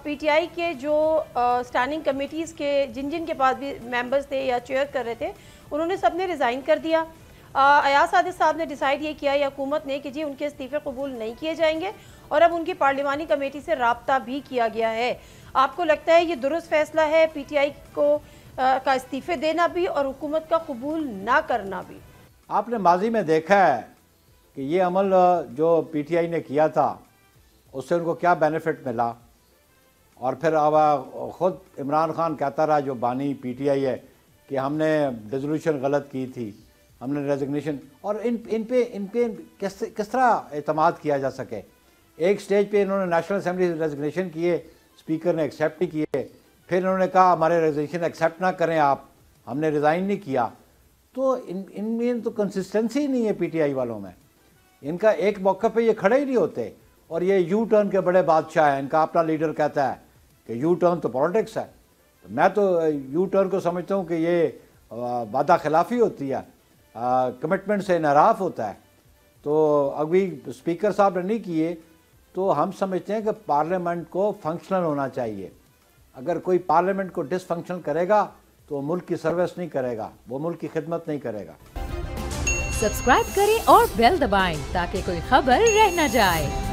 PTI के जो standing committees के जिन जिन के पास भी मेंबर्स थे या चेयर कर रहे थे, उन्होंने सब ने रिज़ाइन कर दिया। अयाज सादिक साहब ने डिसाइड ये किया या हुकूमत ने कि जी उनके इस्तीफ़े कबूल नहीं किए जाएंगे और अब उनकी पार्लिमानी कमेटी से राब्ता भी किया गया है। आपको लगता है ये दुरुस्त फैसला है पीटीआई को का इस्तीफ़े देना भी और हुकूमत का कबूल ना करना भी? आपने माजी में देखा है कि ये अमल जो पीटीआई ने किया था उससे उनको क्या बेनिफिट मिला, और फिर अब ख़ुद इमरान खान कहता रहा जो बानी पीटीआई है कि हमने रेजोल्यूशन गलत की थी, हमने रेजिग्नेशन, और इन पे किस तरह एतमाद किया जा सके। एक स्टेज पे इन्होंने नेशनल असेंबली रेजिग्नेशन किए, स्पीकर ने एक्सेप्ट नहीं किए, फिर इन्होंने कहा हमारे रेजिग्नेशन एक्सेप्ट ना करें आप, हमने रिज़ाइन नहीं किया। तो इनमें तो कंसिस्टेंसी नहीं है पीटीआई वालों में। इनका एक मौके पे ये खड़े ही नहीं होते, और ये यू टर्न के बड़े बादशाह हैं। इनका अपना लीडर कहता है कि यू टर्न तो पॉलिटिक्स है। तो मैं तो यू टर्न को समझता हूँ कि ये वादा खिलाफ़ी होती है, कमिटमेंट से नाराफ़ होता है। तो अभी स्पीकर साहब ने नहीं किए, तो हम समझते हैं कि पार्लियामेंट को फंक्शनल होना चाहिए। अगर कोई पार्लियामेंट को डिसफंक्शनल करेगा तो मुल्क की सर्विस नहीं करेगा, वो मुल्क की खिदमत नहीं करेगा। सब्सक्राइब करें और बेल दबाएं ताकि कोई खबर रह न जाए।